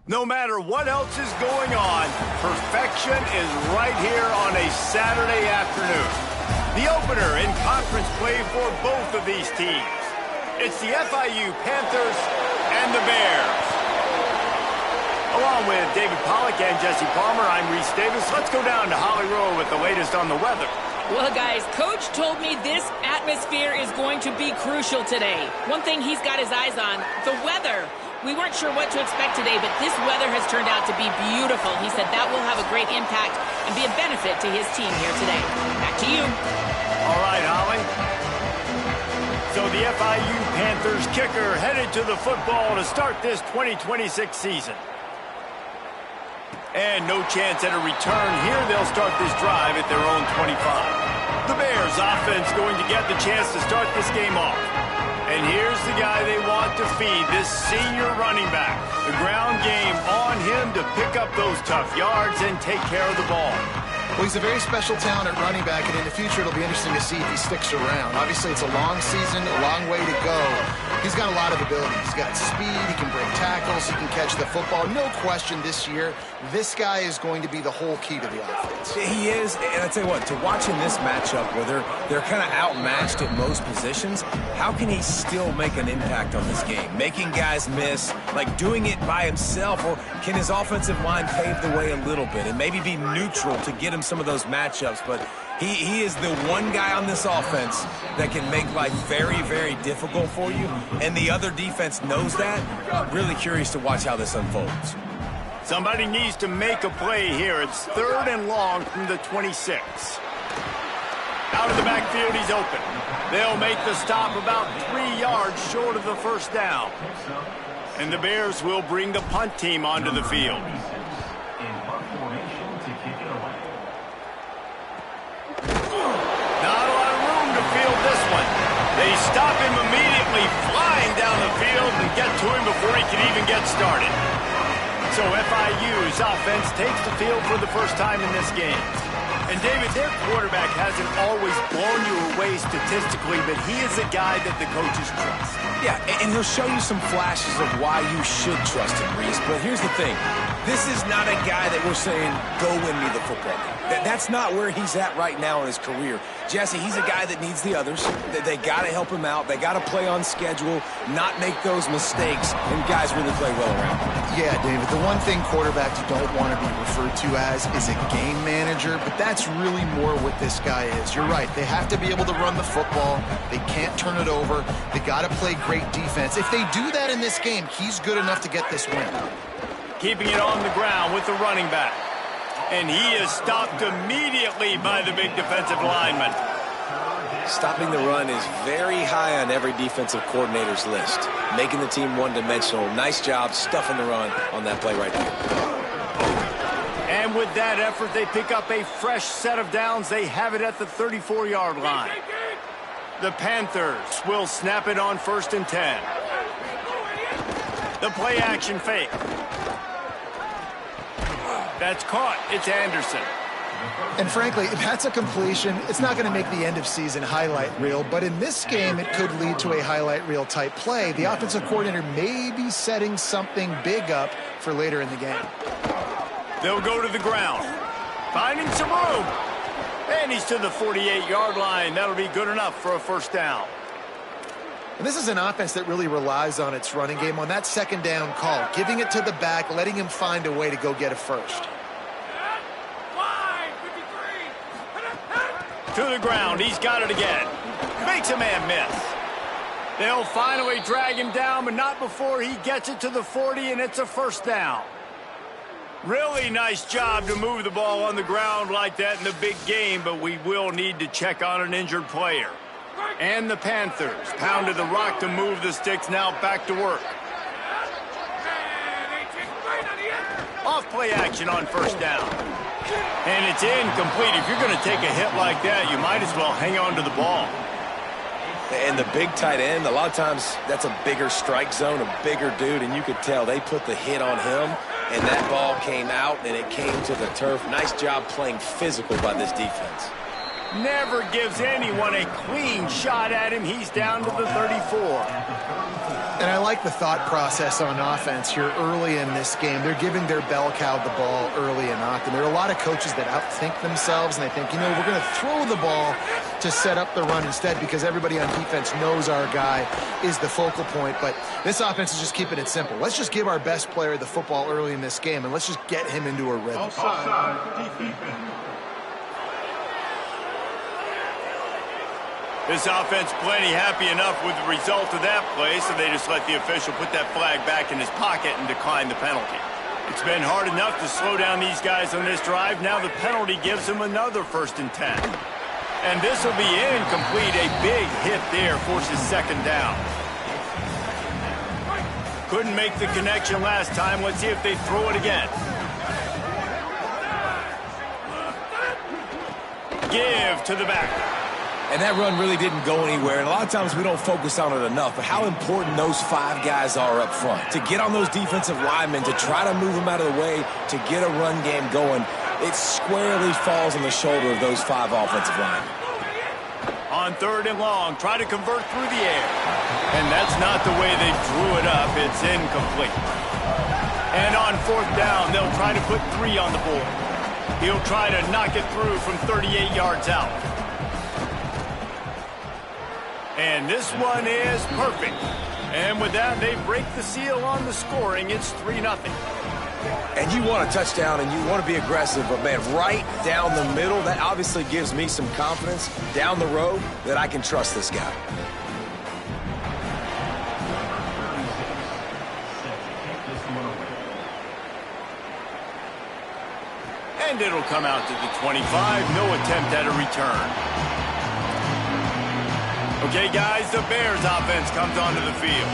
No matter what else is going on, perfection is right here on a Saturday afternoon. The opener in conference play for both of these teams. It's the FIU Panthers and the Bears. Along with David Pollack and Jesse Palmer, I'm Reese Davis. Let's go down to Holly Rowe with the latest on the weather. Well, guys, Coach told me this atmosphere is going to be crucial today. One thing he's got his eyes on, the weather. We weren't sure what to expect today, but this weather has turned out to be beautiful. He said that will have a great impact and be a benefit to his team here today. Back to you. All right, Holly. So the FIU Panthers kicker headed to the football to start this 2026 season. And no chance at a return here. They'll start this drive at their own 25. The Bears offense going to get the chance to start this game off. And here's the guy they want to feed, this senior running back. The ground game on him to pick up those tough yards and take care of the ball. Well, he's a very special talent at running back, and in the future it'll be interesting to see if he sticks around. Obviously, it's a long season, a long way to go. He's got a lot of ability. He's got speed, he can break tackles, he can catch the football. No question this year, this guy is going to be the whole key to the offense. He is, and I tell you what, to watch in this matchup where they're kind of outmatched at most positions, how can he still make an impact on this game? Making guys miss, like doing it by himself, or can his offensive line pave the way a little bit and maybe be neutral to get him some of those matchups? But he is the one guy on this offense that can make life very, very difficult for you, and the other defense knows that. I'm really curious to watch how this unfolds. Somebody needs to make a play here. It's 3rd and long from the 26. Out of the backfield, he's open. They'll make the stop about 3 yards short of the first down. And the Bears will bring the punt team onto the field. They stop him immediately, flying down the field and get to him before he can even get started. So FIU's offense takes the field for the first time in this game. And David, their quarterback hasn't always blown you away statistically, but he is a guy that the coaches trust. Yeah, and he'll show you some flashes of why you should trust him, Reese. But here's the thing. This is not a guy that we're saying, go win me the football game. That's not where he's at right now in his career. Jesse, he's a guy that needs the others. They got to help him out. They got to play on schedule, not make those mistakes, and guys really play well around him. Yeah, David, the one thing quarterbacks don't want to be referred to as is a game manager, but that's really more what this guy is. You're right. They have to be able to run the football. They can't turn it over. They got to play great defense. If they do that in this game, he's good enough to get this win. Keeping it on the ground with the running back. And he is stopped immediately by the big defensive lineman. Stopping the run is very high on every defensive coordinator's list. Making the team one-dimensional. Nice job stuffing the run on that play right there. And with that effort, they pick up a fresh set of downs. They have it at the 34-yard line. The Panthers will snap it on 1st and 10. The play action fake. That's caught. It's Anderson. And frankly, if that's a completion, it's not going to make the end-of-season highlight reel. But in this game, it could lead to a highlight reel type play. The offensive coordinator may be setting something big up for later in the game. They'll go to the ground. Finding some room. And he's to the 48-yard line. That'll be good enough for a first down. And this is an offense that really relies on its running game on that 2nd down call, giving it to the back, letting him find a way to go get a first. To the ground, he's got it again. Makes a man miss. They'll finally drag him down, but not before he gets it to the 40, and it's a first down. Really nice job to move the ball on the ground like that in the big game, but we will need to check on an injured player. And the Panthers pounded the rock to move the sticks, now back to work. Off play action on first down. And it's incomplete. If you're going to take a hit like that, you might as well hang on to the ball. And the big tight end, a lot of times that's a bigger strike zone, a bigger dude, and you could tell they put the hit on him, and that ball came out, and it came to the turf. Nice job playing physical by this defense. Never gives anyone a clean shot at him. He's down to the 34. And I like the thought process on offense here early in this game. They're giving their bell cow the ball early and often. There are a lot of coaches that outthink themselves, and they think, you know, we're going to throw the ball to set up the run instead because everybody on defense knows our guy is the focal point. But this offense is just keeping it simple. Let's just give our best player the football early in this game, and let's just get him into a rhythm. This offense plenty happy enough with the result of that play, so they just let the official put that flag back in his pocket and decline the penalty. It's been hard enough to slow down these guys on this drive. Now the penalty gives them another 1st and 10. And this will be incomplete. A big hit there forces 2nd down. Couldn't make the connection last time. Let's see if they throw it again. Give to the back. And that run really didn't go anywhere, and a lot of times we don't focus on it enough, but how important those 5 guys are up front. To get on those defensive linemen, to try to move them out of the way, to get a run game going, it squarely falls on the shoulder of those 5 offensive linemen. On 3rd and long, try to convert through the air. And that's not the way they drew it up. It's incomplete. And on 4th down, they'll try to put 3 on the board. He'll try to knock it through from 38 yards out. And this one is perfect. And with that, they break the seal on the scoring. It's 3-0. And you want a touchdown and you want to be aggressive, but, man, right down the middle, that obviously gives me some confidence down the road that I can trust this guy. And it'll come out to the 25. No attempt at a return. Okay, guys, the Bears offense comes onto the field.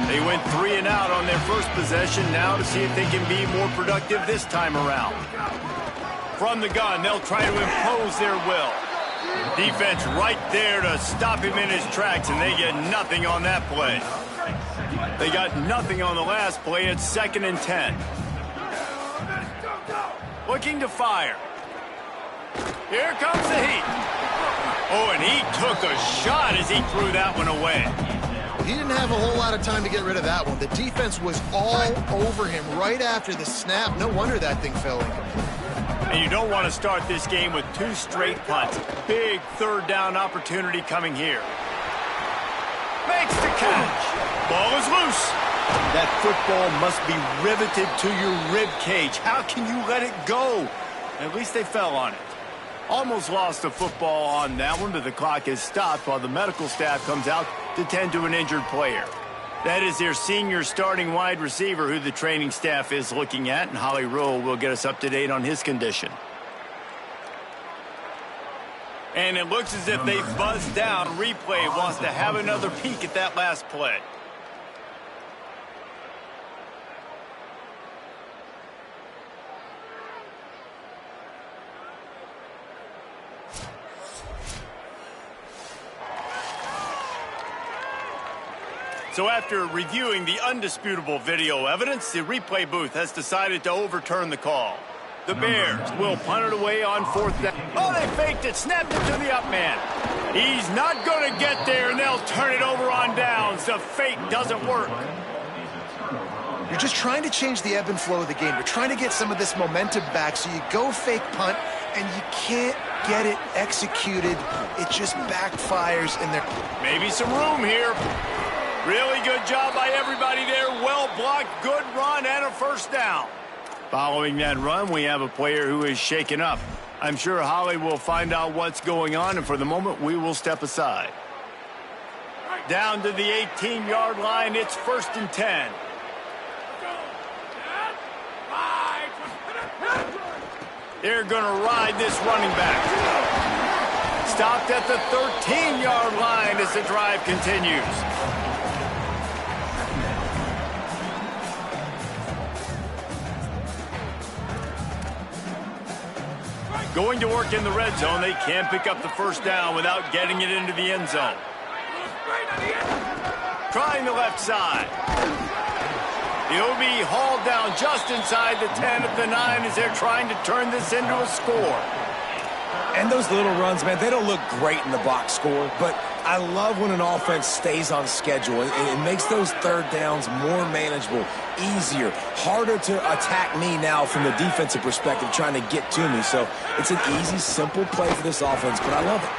They went 3 and out on their first possession. Now to see if they can be more productive this time around. From the gun, they'll try to impose their will. Defense right there to stop him in his tracks, and they get nothing on that play. They got nothing on the last play. It's 2nd and 10. Looking to fire. Here comes the heat. Oh, and he took a shot as he threw that one away. He didn't have a whole lot of time to get rid of that one. The defense was all over him right after the snap. No wonder that thing fell incomplete. And you don't want to start this game with 2 straight punts. Big 3rd down opportunity coming here. Makes the catch. Ball is loose. That football must be riveted to your rib cage. How can you let it go? At least they fell on it. Almost lost the football on that one, but the clock is stopped while the medical staff comes out to tend to an injured player. That is their senior starting wide receiver who the training staff is looking at, and Holly Rule will get us up to date on his condition. And it looks as if they buzzed down. Replay wants to have another peek at that last play. So after reviewing the undisputable video evidence, the replay booth has decided to overturn the call. The Bears will punt it away on 4th down. Oh, they faked it, snapped it to the up man. He's not going to get there, and they'll turn it over on downs. The fake doesn't work. You're just trying to change the ebb and flow of the game. You're trying to get some of this momentum back, so you go fake punt, and you can't get it executed. It just backfires, and there. Maybe some room here. Really good job by everybody there. Well blocked, good run, and a 1st down. Following that run, we have a player who is shaken up. I'm sure Holly will find out what's going on, and for the moment, we will step aside. Down to the 18-yard line, it's 1st and 10. They're going to ride this running back. Stopped at the 13-yard line as the drive continues. Going to work in the red zone. They can't pick up the 1st down without getting it into the end zone. Trying the left side. He'll be hauled down just inside the 10 at the 9 as they're trying to turn this into a score. And those little runs, man, they don't look great in the box score, but I love when an offense stays on schedule. It makes those third downs more manageable, easier, harder to attack me now from the defensive perspective trying to get to me. So it's an easy, simple play for this offense, but I love it.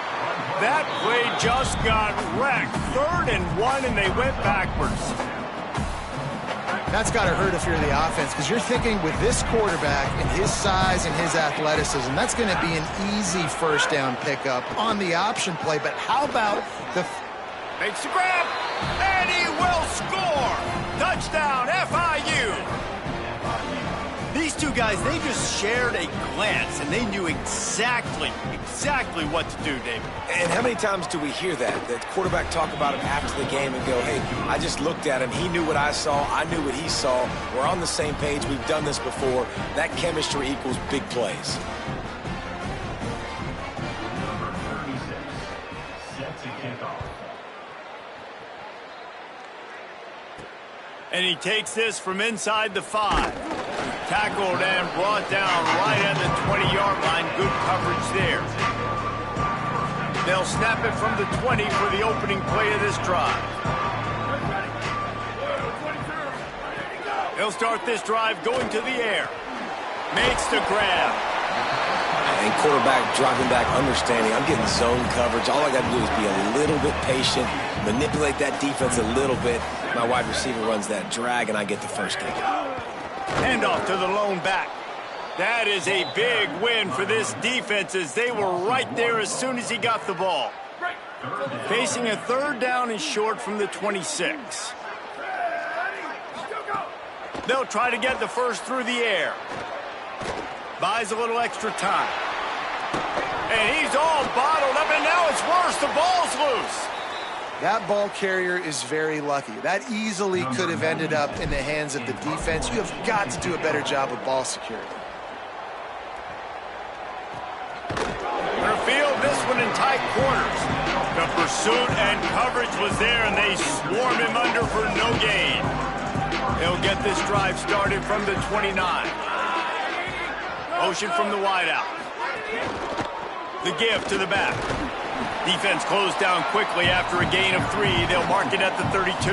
That play just got wrecked. 3rd and 1, and they went backwards. That's got to hurt if you're the offense, because you're thinking with this quarterback and his size and his athleticism, that's going to be an easy first down pickup on the option play. But how about the... Makes the grab, and he will score! Touchdown, FIU! These two guys, they just shared a glance, and they knew exactly what to do, David. And how many times do we hear that? The quarterback talk about him after the game and go, hey, I just looked at him. He knew what I saw. I knew what he saw. We're on the same page. We've done this before. That chemistry equals big plays. And he takes this from inside the 5. Tackled and brought down right at the 20-yard line. Good coverage there. They'll snap it from the 20 for the opening play of this drive. They'll start this drive going to the air. Makes the grab. And quarterback dropping back, understanding I'm getting zone coverage. All I got to do is be a little bit patient, manipulate that defense a little bit. My wide receiver runs that drag, and I get the first down. Handoff to the lone back. That is a big win for this defense, as they were right there as soon as he got the ball. Facing a 3rd down and short from the 26. They'll try to get the first through the air. Buys a little extra time. And he's all bottled up, and now it's worse. The ball's loose. That ball carrier is very lucky. That easily could have ended up in the hands of the defense. You have got to do a better job with ball security. They'll field this one in tight quarters. The pursuit and coverage was there, and they swarm him under for no gain. They'll get this drive started from the 29. Motion from the wideout. The give to the back. Defense closed down quickly after a gain of 3. They'll mark it at the 32.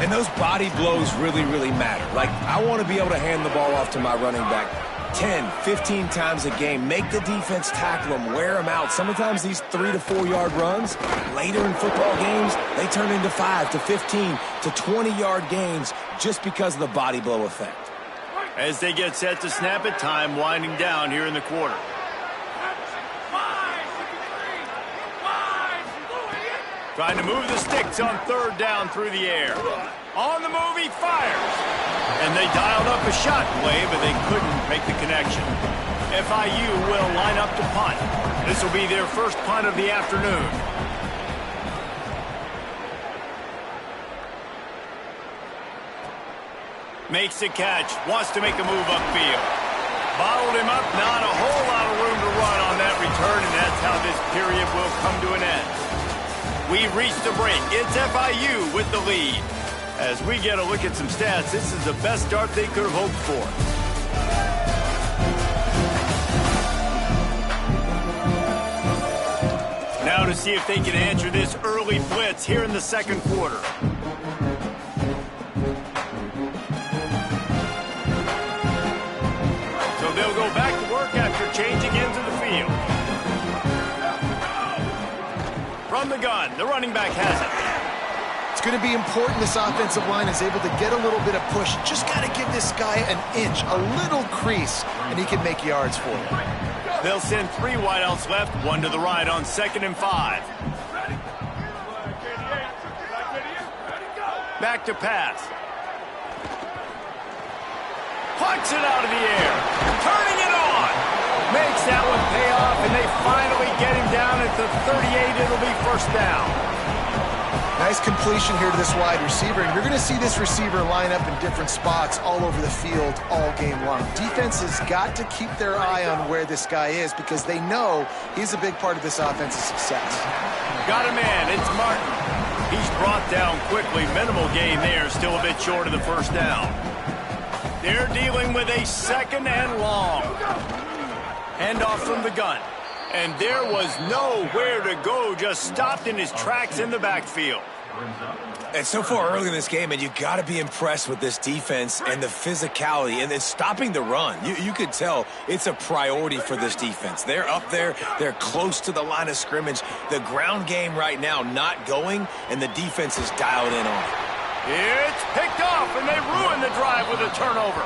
And those body blows really, really matter. Like, I want to be able to hand the ball off to my running back 10, 15 times a game. Make the defense tackle them, wear them out. Sometimes these 3 to 4 yard runs, later in football games, they turn into 5 to 15 to 20 yard gains just because of the body blow effect. As they get set to snap it, time winding down here in the quarter. Trying to move the sticks on 3rd down through the air. On the move, he fires. And they dialed up a shot play, but they couldn't make the connection. FIU will line up to punt. This will be their first punt of the afternoon. Makes the catch. Wants to make a move upfield. Bottled him up. Not a whole lot of room to run on that return, and that's how this period will come to an end. We've reached the break. It's FIU with the lead. As we get a look at some stats, this is the best start they could have hoped for. Now to see if they can answer this early blitz here in the second quarter. So they'll go back to work after changing into the field. From the gun, the running back has it. It's going to be important this offensive line is able to get a little bit of push. Just got to give this guy an inch, a little crease, and he can make yards for you. They'll send 3 wideouts left, 1 to the right on 2nd and 5. Back to pass. Punts it out of the air. Turning it on. Makes that one pay off, and they finally get him down at the 38. It'll be first down. Nice completion here to this wide receiver, and you're going to see this receiver line up in different spots all over the field all game long. Defense has got to keep their eye on where this guy is because they know he's a big part of this offense's success. Got a man. It's Martin. He's brought down quickly. Minimal gain there. Still a bit short of the first down. They're dealing with a 2nd and long. Handoff from the gun. And there was nowhere to go, just stopped in his tracks in the backfield. And so far early in this game, and you got to be impressed with this defense and the physicality and then stopping the run. You could tell it's a priority for this defense. They're up there. They're close to the line of scrimmage. The ground game right now not going, and the defense is dialed in on it. It's picked off, and they ruin the drive with a turnover.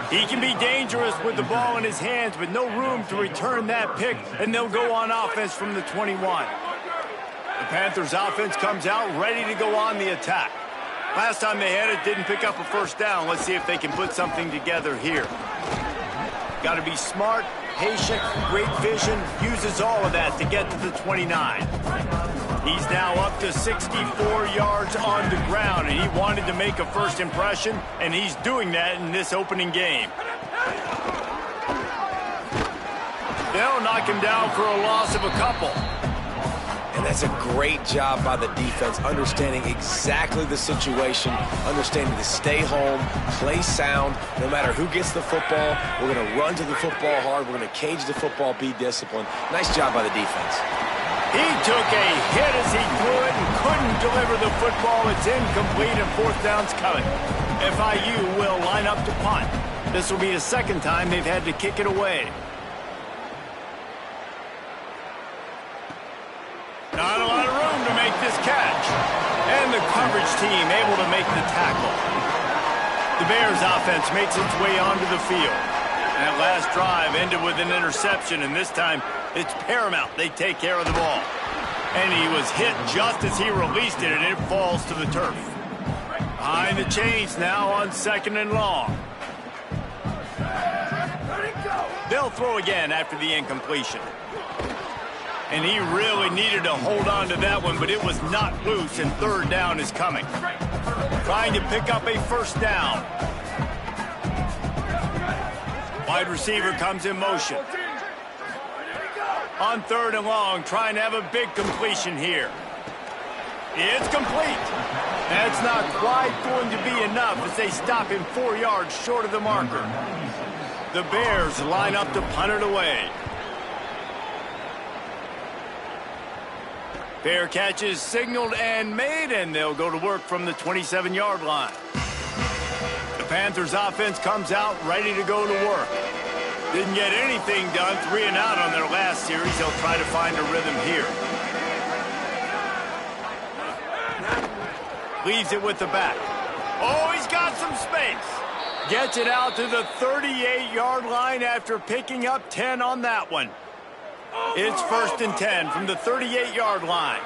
He can be dangerous with the ball in his hands, but no room to return that pick, and they'll go on offense from the 21. The Panthers offense comes out ready to go on the attack. Last time they had it, didn't pick up a first down. Let's see if they can put something together here. Got to be smart, patient, great vision, uses all of that to get to the 29. He's now up to 64 yards on the ground, and he wanted to make a first impression, and he's doing that in this opening game. They'll knock him down for a loss of a couple. And that's a great job by the defense, understanding exactly the situation, understanding to stay home, play sound. No matter who gets the football, we're going to run to the football hard. We're going to cage the football, be disciplined. Nice job by the defense. He took a hit as he threw it and couldn't deliver the football. It's incomplete and fourth down's coming. FIU will line up to punt. This will be the second time they've had to kick it away. Not a lot of room to make this catch. And the coverage team able to make the tackle. The Bears offense makes its way onto the field. That last drive ended with an interception, and this time it's paramount they take care of the ball. And he was hit just as he released it, and it falls to the turf. Behind the chains now on 2nd and long. They'll throw again after the incompletion. And he really needed to hold on to that one, but it was not loose, and third down is coming. Trying to pick up a first down. Wide receiver comes in motion. On 3rd and long, trying to have a big completion here. It's complete. That's not quite going to be enough as they stop him 4 yards short of the marker. The Bears line up to punt it away. Fair catches signaled and made, and they'll go to work from the 27-yard line. The Panthers offense comes out ready to go to work. Didn't get anything done, 3 and out on their last series. They'll try to find a rhythm here. Leaves it with the back. Oh, he's got some space. Gets it out to the 38-yard line after picking up 10 on that one. It's 1st and 10 from the 38-yard line.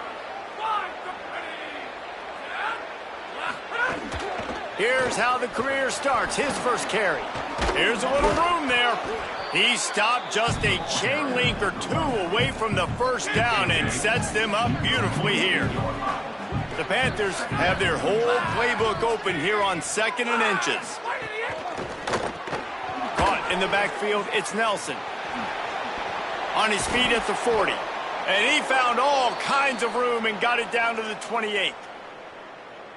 Here's how the career starts. His first carry. Here's a little room there. He stopped just a chain link or two away from the first down and sets them up beautifully here. The Panthers have their whole playbook open here on 2nd and inches. Caught in the backfield, it's Nelson. On his feet at the 40. And he found all kinds of room and got it down to the 28.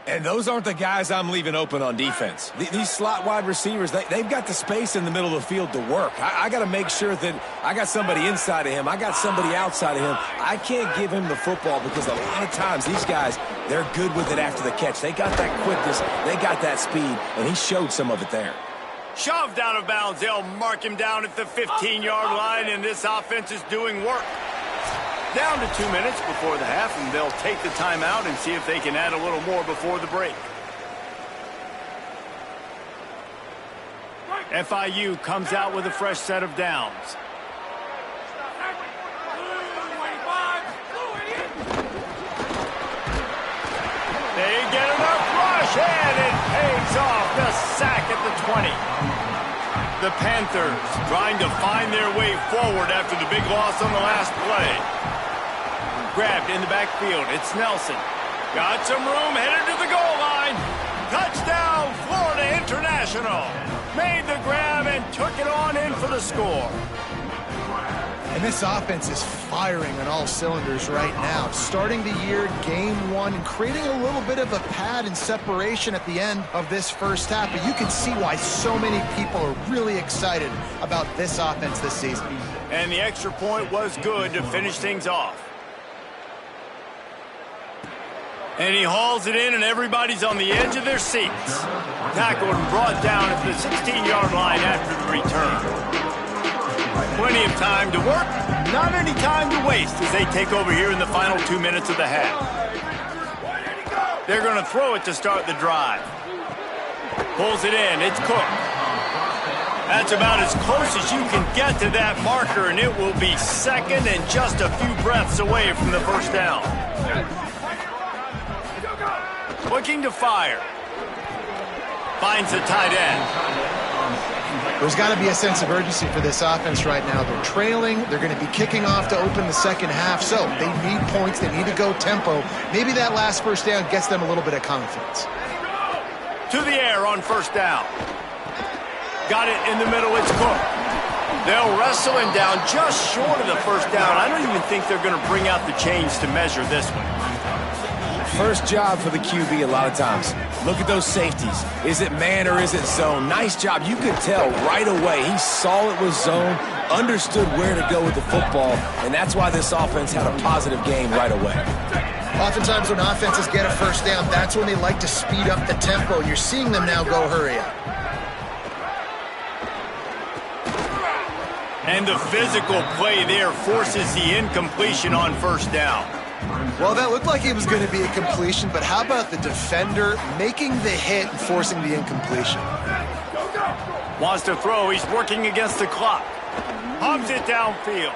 And those aren't the guys I'm leaving open on defense. These slot wide receivers, they've got the space in the middle of the field to work. I got to make sure that I got somebody inside of him. I got somebody outside of him. I can't give him the football because a lot of times these guys, they're good with it after the catch. They got that quickness. They got that speed, and he showed some of it there. Shoved out of bounds. They'll mark him down at the 15-yard line, and this offense is doing work. Down to 2 minutes before the half, and they'll take the timeout and see if they can add a little more before the break. FIU comes out with a fresh set of downs. They get enough rush, and it pays off. The sack at the 20. The Panthers trying to find their way forward after the big loss on the last play. Grabbed in the backfield. It's Nelson. Got some room, headed to the goal line. Touchdown, Florida International. Made the grab and took it on in for the score. And this offense is firing on all cylinders right now. Starting the year, game one, and creating a little bit of a pad and separation at the end of this first half. But you can see why so many people are really excited about this offense this season. And the extra point was good to finish things off. And he hauls it in, and everybody's on the edge of their seats. Tackled and brought down at the 16-yard line after the return. Plenty of time to work, not any time to waste as they take over here in the final 2 minutes of the half. They're going to throw it to start the drive. Pulls it in. It's Cook. That's about as close as you can get to that marker, and it will be second and just a few breaths away from the first down. Looking to fire. Finds the tight end. There's got to be a sense of urgency for this offense right now. They're trailing. They're going to be kicking off to open the second half, so they need points. They need to go tempo. Maybe that last first down gets them a little bit of confidence. To the air on first down. Got it in the middle. It's Cook. They'll wrestle him down just short of the first down. I don't even think they're going to bring out the chains to measure this one. First job for the QB a lot of times. Look at those safeties. Is it man or is it zone? Nice job. You could tell right away. He saw it was zone, understood where to go with the football, and that's why this offense had a positive game right away. Oftentimes when offenses get a first down, that's when they like to speed up the tempo. You're seeing them now go hurry up. And the physical play there forces the incompletion on first down. Well, that looked like it was going to be a completion, but how about the defender making the hit and forcing the incompletion? Wants to throw. He's working against the clock. Hubs it downfield.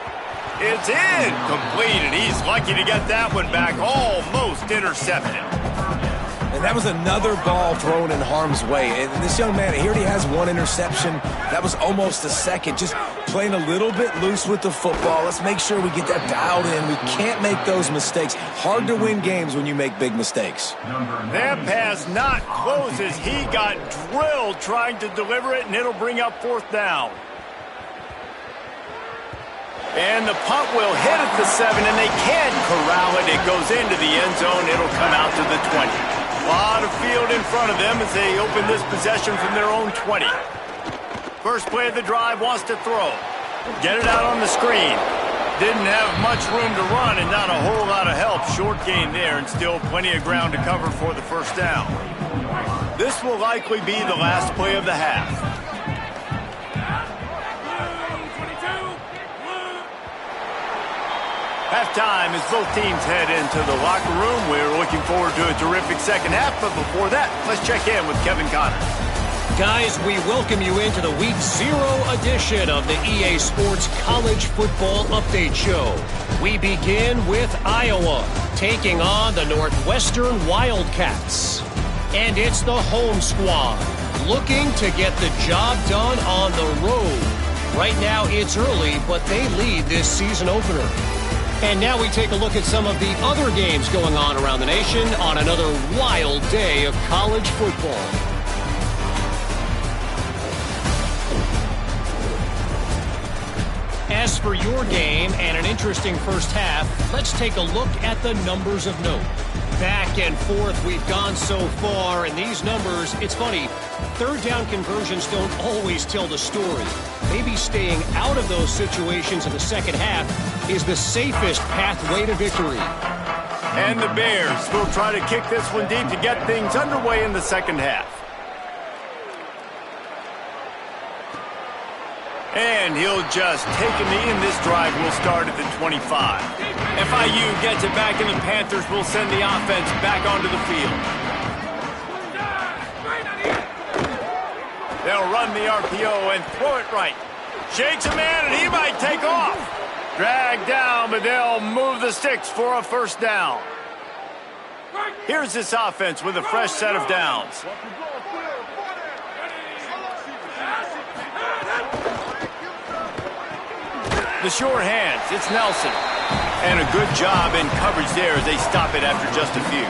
It's incomplete, and he's lucky to get that one back. Almost intercepted. And that was another ball thrown in harm's way. And this young man, he already has one interception. That was almost a second. Just playing a little bit loose with the football. Let's make sure we get that dialed in. We can't make those mistakes. Hard to win games when you make big mistakes. That pass not close as he got drilled trying to deliver it, and it'll bring up fourth down. And the punt will hit at the 7, and they can't corral it. It goes into the end zone. It'll come out to the 20. A lot of field in front of them as they open this possession from their own 20. First play of the drive, wants to throw. Get it out on the screen. Didn't have much room to run and not a whole lot of help. Short gain there and still plenty of ground to cover for the first down. This will likely be the last play of the half. Halftime as both teams head into the locker room. We're looking forward to a terrific second half, but before that, let's check in with Kevin Connors. Guys, we welcome you into the Week 0 edition of the EA Sports College Football Update Show. We begin with Iowa taking on the Northwestern Wildcats. And it's the home squad looking to get the job done on the road. Right now it's early, but they lead this season opener. And now we take a look at some of the other games going on around the nation on another wild day of college football. As for your game and an interesting first half, let's take a look at the numbers of note. Back and forth we've gone so far, and these numbers, it's funny, third down conversions don't always tell the story. Maybe staying out of those situations in the second half is the safest pathway to victory. And the Bears will try to kick this one deep to get things underway in the second half. And he'll just take a knee, and this drive will start at the 25. FIU gets it back, and the Panthers will send the offense back onto the field. They'll run the RPO and throw it right. Shakes a man, and he might take off. Dragged down, but they'll move the sticks for a first down. Here's this offense with a fresh set of downs. The short hands, it's Nelson. And a good job in coverage there as they stop it after just a few.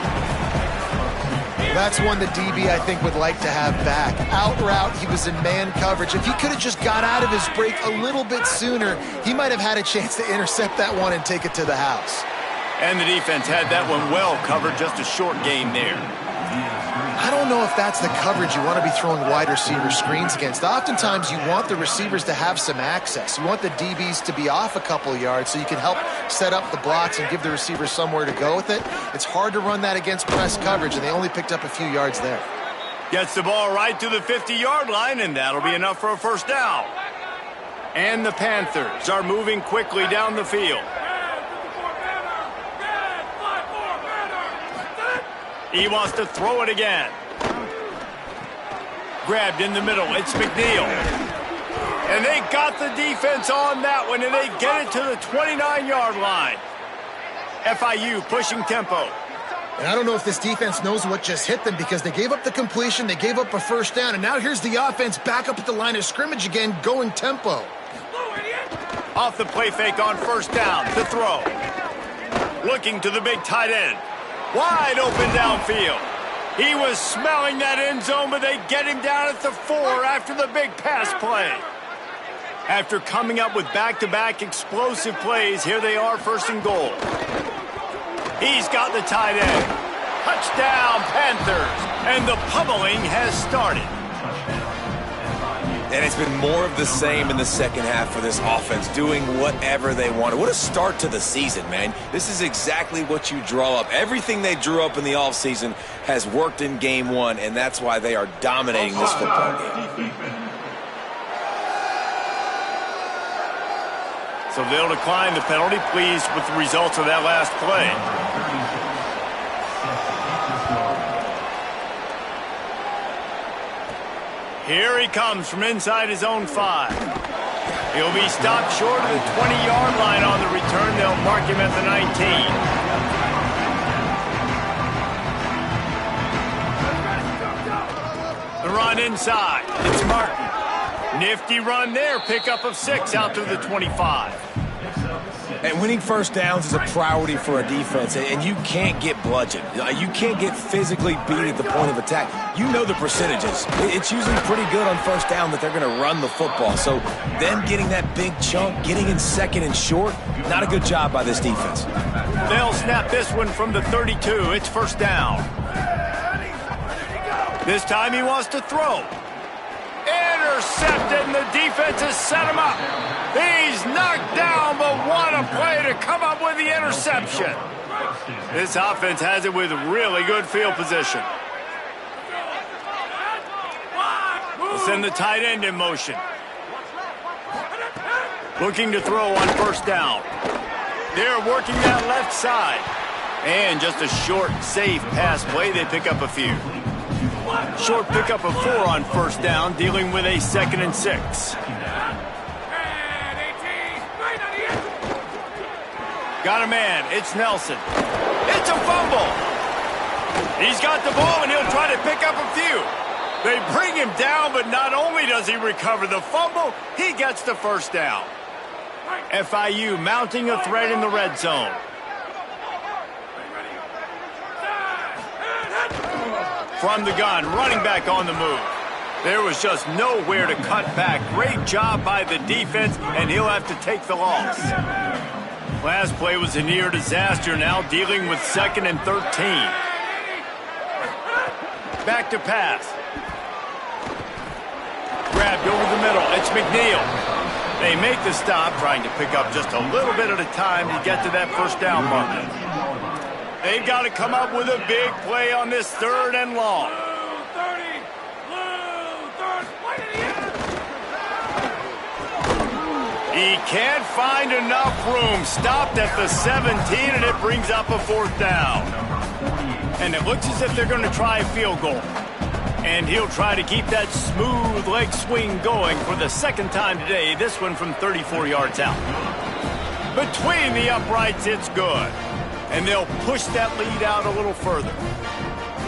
That's one the DB, I think, would like to have back. Out route, he was in man coverage. If he could have just got out of his break a little bit sooner, he might have had a chance to intercept that one and take it to the house. And the defense had that one well covered, just a short gain there. I don't don't know if that's the coverage you want to be throwing wide receiver screens against. Oftentimes, you want the receivers to have some access. You want the DBs to be off a couple of yards so you can help set up the blocks and give the receivers somewhere to go with it. It's hard to run that against press coverage, and they only picked up a few yards there. Gets the ball right to the 50-yard line, and that'll be enough for a first down. And the Panthers are moving quickly down the field. He wants to throw it again. Grabbed in the middle. It's McNeil. And they got the defense on that one, and they get it to the 29-yard line. FIU pushing tempo. And I don't know if this defense knows what just hit them because they gave up the completion, they gave up a first down, and now here's the offense back up at the line of scrimmage again, going tempo. Off the play fake on first down. The throw. Looking to the big tight end. Wide open downfield. He was smelling that end zone, but they get him down at the 4 after the big pass play. After coming up with back-to-back explosive plays, here they are first and goal. He's got the tight end. Touchdown, Panthers. And the pummeling has started. And it's been more of the same in the second half for this offense, doing whatever they wanted. What a start to the season, man. This is exactly what you draw up. Everything they drew up in the offseason has worked in game one, and that's why they are dominating this football game. So they'll decline the penalty, pleased with the results of that last play. Here he comes from inside his own 5. He'll be stopped short of the 20-yard line on the return. They'll mark him at the 19. The run inside. It's Martin. Nifty run there. Pickup of 6 out to the 25. And winning first downs is a priority for a defense, and you can't get bludgeoned. You can't get physically beat at the point of attack. You know the percentages. It's usually pretty good on first down that they're going to run the football. So them getting that big chunk, getting in second and short, not a good job by this defense. They'll snap this one from the 32. It's first down. This time he wants to throw. Intercepted, and the defense has set him up. He's knocked down, but what a play to come up with the interception. This offense has it with really good field position. We'll send the tight end in motion. Looking to throw on first down. They're working that left side. And just a short, safe pass play. They pick up a few. Short pickup of 4 on first down, dealing with a 2nd and 6. Got a man. It's Nelson. It's a fumble. He's got the ball, and he'll try to pick up a few. They bring him down, but not only does he recover the fumble, he gets the first down. FIU mounting a threat in the red zone. From the gun, running back on the move. There was just nowhere to cut back. Great job by the defense, and he'll have to take the loss. Last play was a near disaster, now dealing with 2nd and 13. Back to pass. Grabbed over the middle. It's McNeil. They make the stop, trying to pick up just a little bit at a time to get to that first down marker. They've got to come up with a big play on this 3rd and long. He can't find enough room. Stopped at the 17, and it brings up a 4th down. And it looks as if they're going to try a field goal. And he'll try to keep that smooth leg swing going for the 2nd time today. This one from 34 yards out. Between the uprights, it's good. And they'll push that lead out a little further.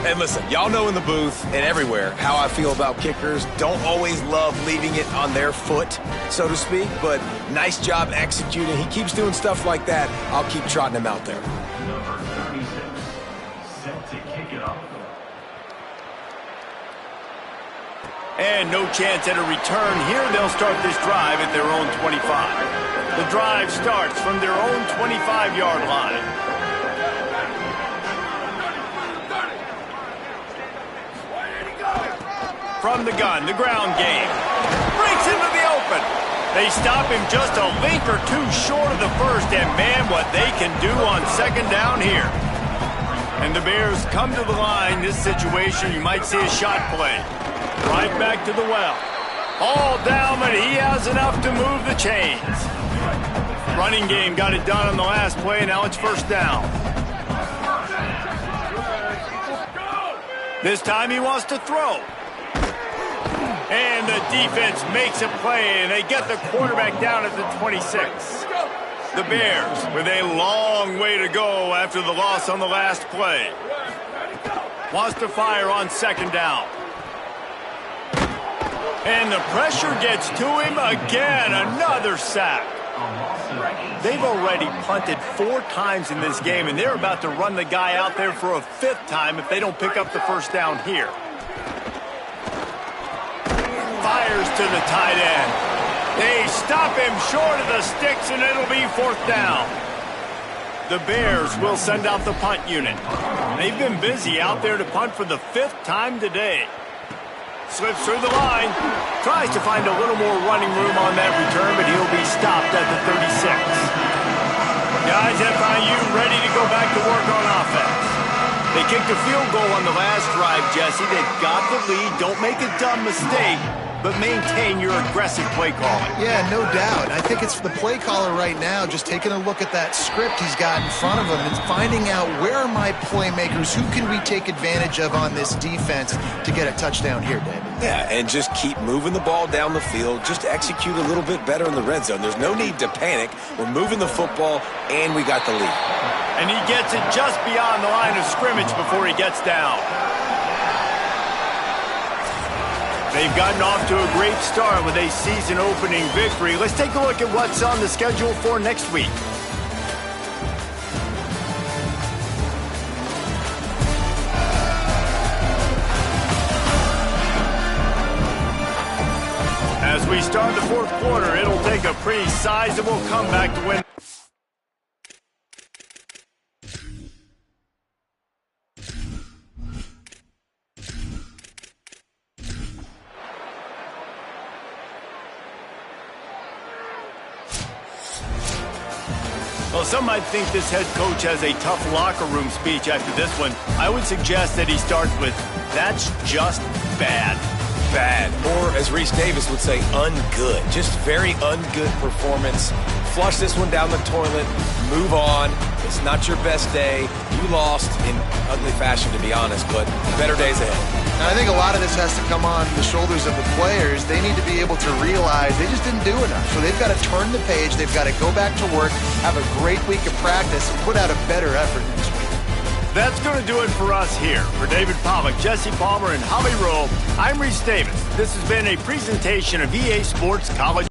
And listen, y'all know in the booth and everywhere how I feel about kickers. Don't always love leaving it on their foot, so to speak, but nice job executing. He keeps doing stuff like that. I'll keep trotting him out there. Number 36, set to kick it off. And no chance at a return here. They'll start this drive at their own 25. The drive starts from their own 25-yard line. from the gun, the ground game. Breaks into the open. They stop him just a link or two short of the first, and man, what they can do on second down here. And the Bears come to the line. This situation, you might see a shot play. Right back to the well. All down, but he has enough to move the chains. Running game got it done on the last play, and now it's first down. This time he wants to throw. And the defense makes a play, and they get the quarterback down at the 26. The Bears with a long way to go after the loss on the last play. Wants to fire on second down. And the pressure gets to him again. Another sack. They've already punted 4 times in this game, and they're about to run the guy out there for a 5th time if they don't pick up the first down here. Fires to the tight end. They stop him short of the sticks, and it'll be 4th down. The Bears will send out the punt unit. They've been busy out there to punt for the 5th time today. Slips through the line. Tries to find a little more running room on that return, but he'll be stopped at the 36. Guys, FIU ready to go back to work on offense. They kicked a field goal on the last drive, Jesse. They've got the lead. Don't make a dumb mistake, but maintain your aggressive play calling. Yeah, no doubt. I think it's the play caller right now just taking a look at that script he's got in front of him and finding out where are my playmakers, who can we take advantage of on this defense to get a touchdown here, David. Yeah, and just keep moving the ball down the field. Just execute a little bit better in the red zone. There's no need to panic. We're moving the football, and we got the lead. And he gets it just beyond the line of scrimmage before he gets down. They've gotten off to a great start with a season-opening victory. Let's take a look at what's on the schedule for next week. As we start the 4th quarter, it'll take a pretty sizable comeback to win. Well, some might think this head coach has a tough locker room speech after this one. I would suggest that he starts with, "That's just bad." Bad. Or, as Reese Davis would say, ungood. Just very ungood performance. Flush this one down the toilet. Move on. It's not your best day. You lost in ugly fashion, to be honest, but better days ahead. And I think a lot of this has to come on the shoulders of the players. They need to be able to realize they just didn't do enough. So they've got to turn the page. They've got to go back to work, have a great week of practice, and put out a better effort next week. That's going to do it for us here. For David Pollack, Jesse Palmer, and Holly Rowe, I'm Reese Davis. This has been a presentation of EA Sports College.